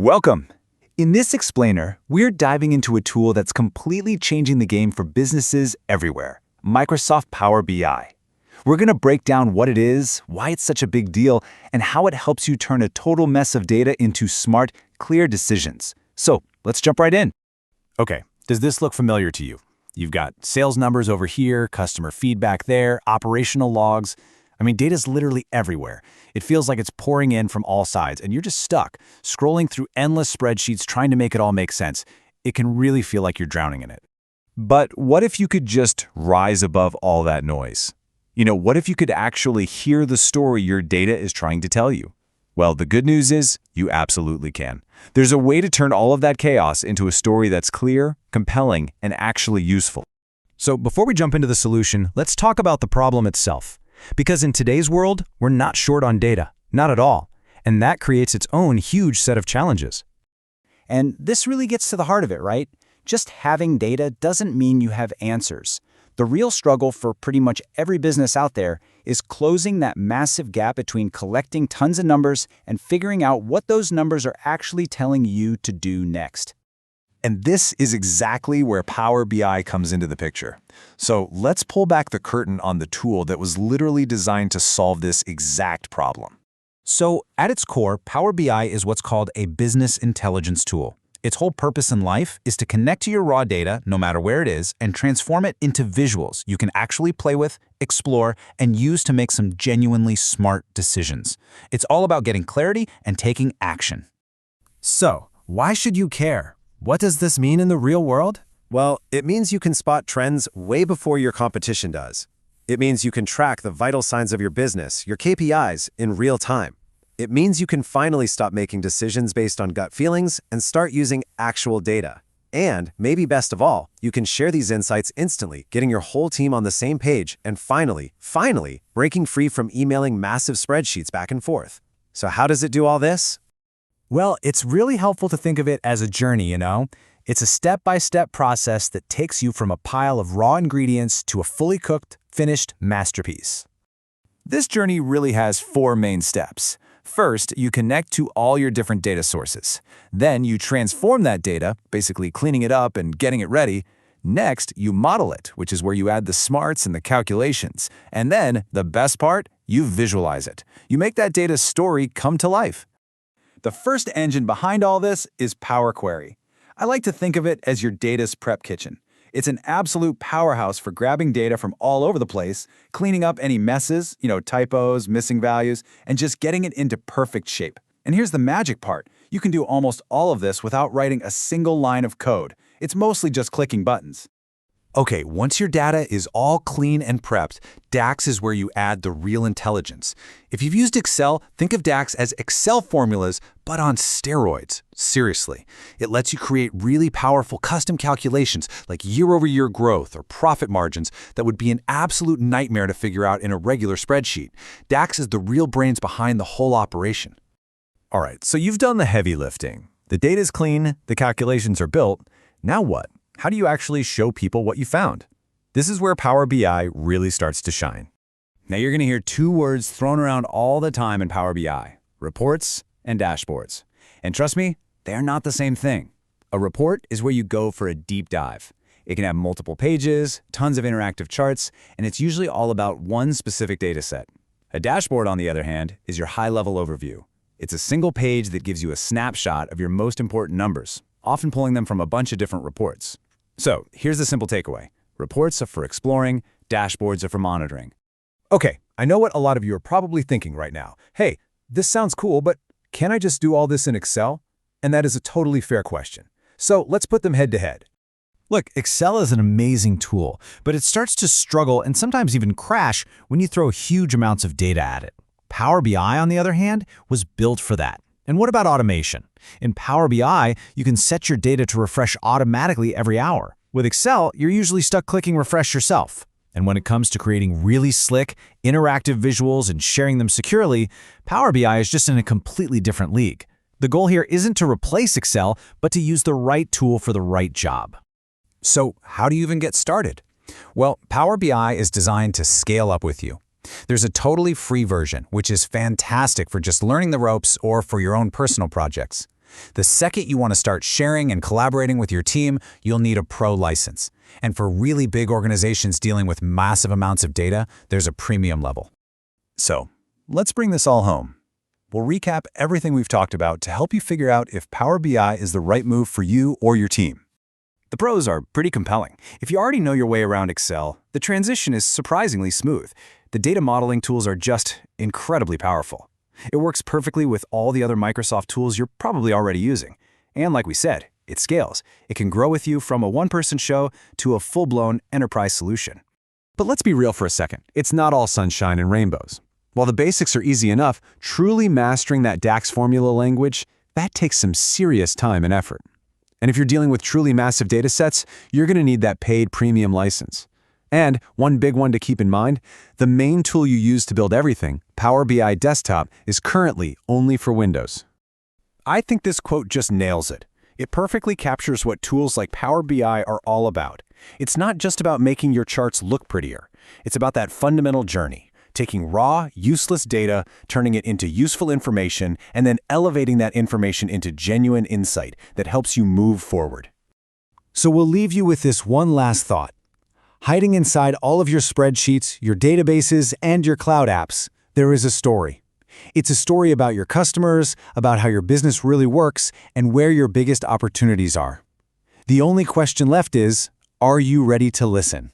Welcome! In this explainer, we're diving into a tool that's completely changing the game for businesses everywhere, Microsoft Power BI. We're going to break down what it is, why it's such a big deal, and how it helps you turn a total mess of data into smart, clear decisions. So, let's jump right in. Okay, does this look familiar to you? You've got sales numbers over here, customer feedback there, operational logs. Data's literally everywhere. It feels like it's pouring in from all sides, and you're just stuck, scrolling through endless spreadsheets trying to make it all make sense. It can really feel like you're drowning in it. But what if you could just rise above all that noise? What if you could actually hear the story your data is trying to tell you? Well, the good news is you absolutely can. There's a way to turn all of that chaos into a story that's clear, compelling, and actually useful. So before we jump into the solution, let's talk about the problem itself. Because in today's world, we're not short on data, not at all. And that creates its own huge set of challenges. And this really gets to the heart of it, right? Just having data doesn't mean you have answers. The real struggle for pretty much every business out there is closing that massive gap between collecting tons of numbers and figuring out what those numbers are actually telling you to do next. And this is exactly where Power BI comes into the picture. So let's pull back the curtain on the tool that was literally designed to solve this exact problem. So at its core, Power BI is what's called a business intelligence tool. Its whole purpose in life is to connect to your raw data, no matter where it is, and transform it into visuals you can actually play with, explore, and use to make some genuinely smart decisions. It's all about getting clarity and taking action. So, why should you care? What does this mean in the real world? Well, it means you can spot trends way before your competition does. It means you can track the vital signs of your business, your KPIs, in real time. It means you can finally stop making decisions based on gut feelings and start using actual data. And, maybe best of all, you can share these insights instantly, getting your whole team on the same page and finally, breaking free from emailing massive spreadsheets back and forth. So how does it do all this? Well, it's really helpful to think of it as a journey, It's a step-by-step process that takes you from a pile of raw ingredients to a fully cooked, finished masterpiece. This journey really has 4 main steps. First, you connect to all your different data sources. Then you transform that data, basically cleaning it up and getting it ready. Next, you model it, which is where you add the smarts and the calculations. And then, the best part, you visualize it. You make that data story come to life. The first engine behind all this is Power Query. I like to think of it as your data's prep kitchen. It's an absolute powerhouse for grabbing data from all over the place, cleaning up any messes, typos, missing values, and just getting it into perfect shape. And here's the magic part. You can do almost all of this without writing a single line of code. It's mostly just clicking buttons. Okay, once your data is all clean and prepped, DAX is where you add the real intelligence. If you've used Excel, think of DAX as Excel formulas, but on steroids. Seriously. It lets you create really powerful custom calculations like year-over-year growth or profit margins that would be an absolute nightmare to figure out in a regular spreadsheet. DAX is the real brains behind the whole operation. All right, so you've done the heavy lifting. The data's clean, the calculations are built. Now what? How do you actually show people what you found? This is where Power BI really starts to shine. Now you're going to hear 2 words thrown around all the time in Power BI: reports and dashboards. And trust me, they're not the same thing. A report is where you go for a deep dive. It can have multiple pages, tons of interactive charts, and it's usually all about one specific data set. A dashboard, on the other hand, is your high-level overview. It's a single page that gives you a snapshot of your most important numbers, often pulling them from a bunch of different reports. So, here's the simple takeaway. Reports are for exploring, dashboards are for monitoring. Okay, I know what a lot of you are probably thinking right now. Hey, this sounds cool, but can I just do all this in Excel? And that is a totally fair question. So let's put them head to head. Look, Excel is an amazing tool, but it starts to struggle and sometimes even crash when you throw huge amounts of data at it. Power BI, on the other hand, was built for that. And what about automation? In Power BI, you can set your data to refresh automatically every hour. With Excel, you're usually stuck clicking refresh yourself. And when it comes to creating really slick, interactive visuals and sharing them securely, Power BI is just in a completely different league. The goal here isn't to replace Excel, but to use the right tool for the right job. So, how do you even get started? Well, Power BI is designed to scale up with you. There's a totally free version, which is fantastic for just learning the ropes or for your own personal projects. The second you want to start sharing and collaborating with your team, you'll need a pro license. And for really big organizations dealing with massive amounts of data, there's a premium level. So, let's bring this all home. We'll recap everything we've talked about to help you figure out if Power BI is the right move for you or your team. The pros are pretty compelling. If you already know your way around Excel, the transition is surprisingly smooth. The data modeling tools are just incredibly powerful. It works perfectly with all the other Microsoft tools you're probably already using. And like we said, it scales. It can grow with you from a one-person show to a full-blown enterprise solution. But let's be real for a second. It's not all sunshine and rainbows. While the basics are easy enough, truly mastering that DAX formula language, that takes some serious time and effort. And if you're dealing with truly massive data sets, you're going to need that paid premium license. And one big one to keep in mind, the main tool you use to build everything, Power BI Desktop, is currently only for Windows. I think this quote just nails it. It perfectly captures what tools like Power BI are all about. It's not just about making your charts look prettier. It's about that fundamental journey. Taking raw, useless data, turning it into useful information, and then elevating that information into genuine insight that helps you move forward. So we'll leave you with this one last thought. Hiding inside all of your spreadsheets, your databases, and your cloud apps, there is a story. It's a story about your customers, about how your business really works, and where your biggest opportunities are. The only question left is, are you ready to listen?